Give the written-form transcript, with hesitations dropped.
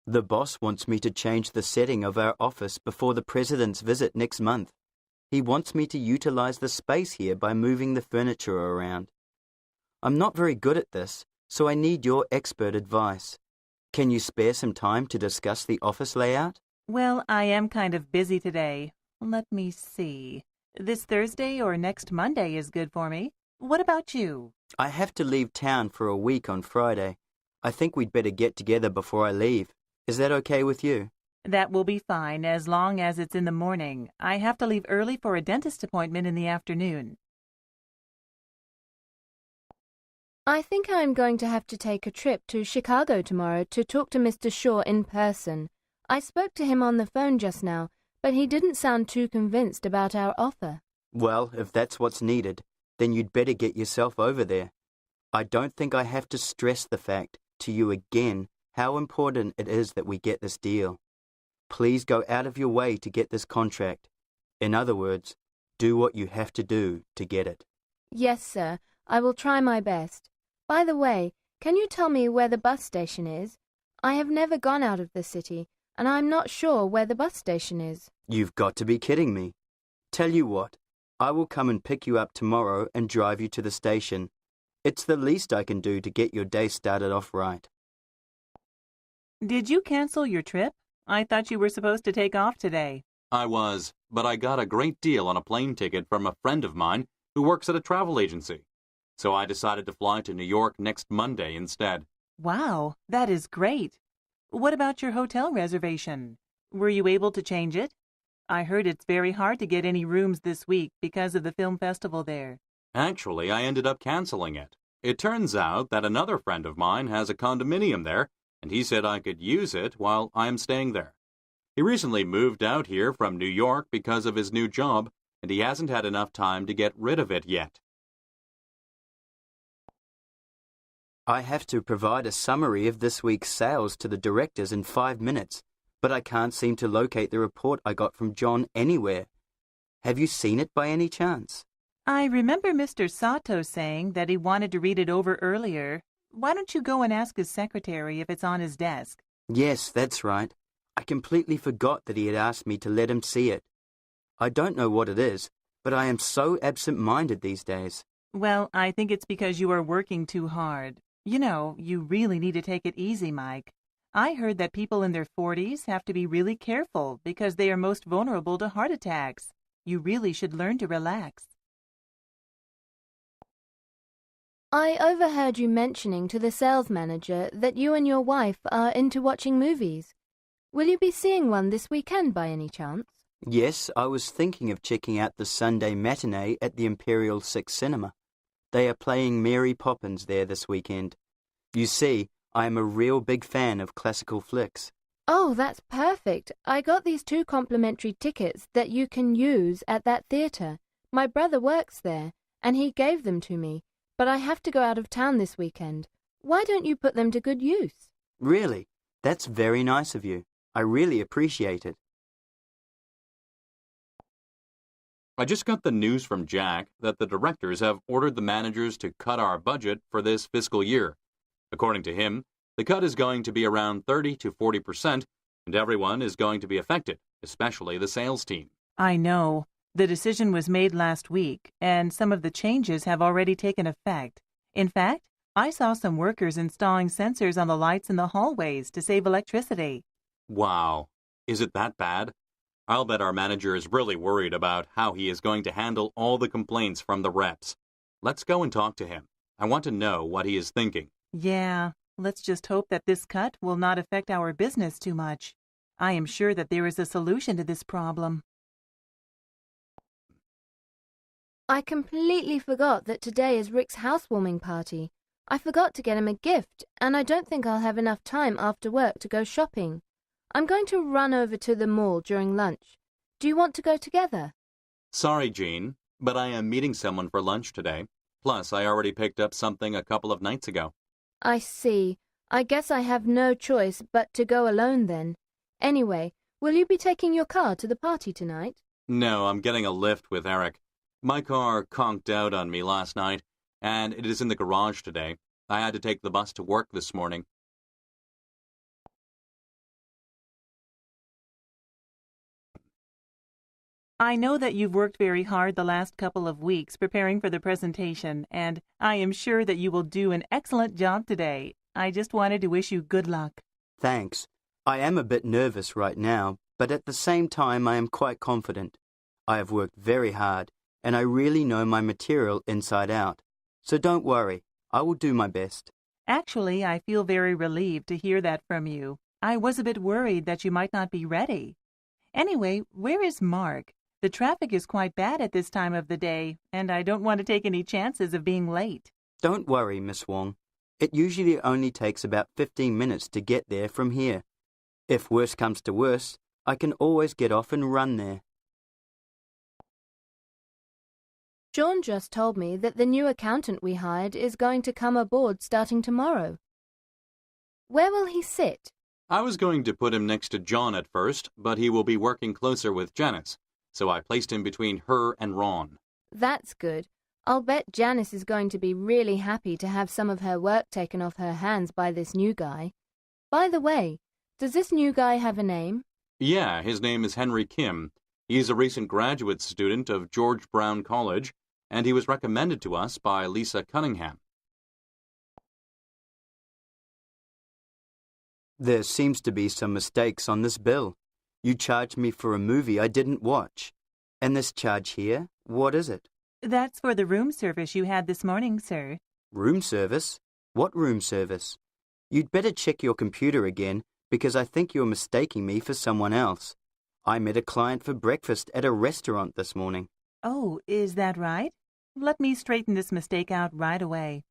The boss wants me to change the setting of our office before the president's visit next month. He wants me to utilize the space here by moving the furniture around. I'm not very good at this, so I need your expert advice. Can you spare some time to discuss the office layout? Well, I am kind of busy today. Let me see. This Thursday or next Monday is good for me. What about you? I have to leave town for a week on Friday. I think we'd better get together before I leave. Is that okay with you? That will be fine as long as it's in the morning. I have to leave early for a dentist appointment in the afternoon. I think I'm going to have to take a trip to Chicago tomorrow to talk to Mr. Shaw in person. I spoke to him on the phone just now, but he didn't sound too convinced about our offer. Well, if that's what's needed, then you'd better get yourself over there. I don't think I have to stress the fact to you again how important it is that we get this deal. Please go out of your way to get this contract. In other words, do what you have to do to get it. Yes, sir. I will try my best. By the way, can you tell me where the bus station is? I have never gone out of the city, and I'm not sure where the bus station is. You've got to be kidding me. Tell you what, I will come and pick you up tomorrow and drive you to the station. It's the least I can do to get your day started off right. Did you cancel your trip? I thought you were supposed to take off today. I was, but I got a great deal on a plane ticket from a friend of mine who works at a travel agency. So I decided to fly to New York next Monday instead. Wow, that is great. What about your hotel reservation? Were you able to change it? I heard it's very hard to get any rooms this week because of the film festival there. Actually, I ended up canceling it. It turns out that another friend of mine has a condominium there, and he said I could use it while I am staying there. He recently moved out here from New York because of his new job, and he hasn't had enough time to get rid of it yet. I have to provide a summary of this week's sales to the directors in 5 minutes, but I can't seem to locate the report I got from John anywhere. Have you seen it by any chance? I remember Mr. Sato saying that he wanted to read it over earlier. Why don't you go and ask his secretary if it's on his desk? Yes, that's right. I completely forgot that he had asked me to let him see it. I don't know what it is, but I am so absent-minded these days. Well, I think it's because you are working too hard. You know, you really need to take it easy, Mike. I heard that people in their 40s have to be really careful because they are most vulnerable to heart attacks. You really should learn to relax. I overheard you mentioning to the sales manager that you and your wife are into watching movies. Will you be seeing one this weekend by any chance? Yes, I was thinking of checking out the Sunday matinee at the Imperial Six Cinema. They are playing Mary Poppins there this weekend. You see, I am a real big fan of classical flicks. Oh, that's perfect. I got these 2 complimentary tickets that you can use at that theatre. My brother works there, and he gave them to me. But I have to go out of town this weekend. Why don't you put them to good use? Really? That's very nice of you. I really appreciate it. I just got the news from Jack that the directors have ordered the managers to cut our budget for this fiscal year. According to him, the cut is going to be around 30 to 40%, and everyone is going to be affected, especially the sales team. I know. The decision was made last week, and some of the changes have already taken effect. In fact, I saw some workers installing sensors on the lights in the hallways to save electricity. Wow. Is it that bad? I'll bet our manager is really worried about how he is going to handle all the complaints from the reps. Let's go and talk to him. I want to know what he is thinking. Yeah, let's just hope that this cut will not affect our business too much. I am sure that there is a solution to this problem. I completely forgot that today is Rick's housewarming party. I forgot to get him a gift, and I don't think I'll have enough time after work to go shopping. I'm going to run over to the mall during lunch. Do you want to go together? Sorry, Jean, but I am meeting someone for lunch today. Plus, I already picked up something a couple of nights ago. I see. I guess I have no choice but to go alone then. Anyway, will you be taking your car to the party tonight? No, I'm getting a lift with Eric. My car conked out on me last night, and it is in the garage today. I had to take the bus to work this morning. I know that you've worked very hard the last couple of weeks preparing for the presentation, and I am sure that you will do an excellent job today. I just wanted to wish you good luck. Thanks. I am a bit nervous right now, but at the same time I am quite confident. I have worked very hard, and I really know my material inside out. So don't worry, I will do my best. Actually, I feel very relieved to hear that from you. I was a bit worried that you might not be ready. Anyway, where is Mark? The traffic is quite bad at this time of the day, and I don't want to take any chances of being late. Don't worry, Miss Wong. It usually only takes about 15 minutes to get there from here. If worse comes to worse, I can always get off and run there. John just told me that the new accountant we hired is going to come aboard starting tomorrow. Where will he sit? I was going to put him next to John at first, but he will be working closer with Janice, so I placed him between her and Ron. That's good. I'll bet Janice is going to be really happy to have some of her work taken off her hands by this new guy. By the way, does this new guy have a name? Yeah, his name is Henry Kim. He's a recent graduate student of George Brown College, and he was recommended to us by Lisa Cunningham. There seems to be some mistakes on this bill. You charged me for a movie I didn't watch. And this charge here, what is it? That's for the room service you had this morning, sir. Room service? What room service? You'd better check your computer again, because I think you're mistaking me for someone else. I met a client for breakfast at a restaurant this morning. Oh, is that right? Let me straighten this mistake out right away.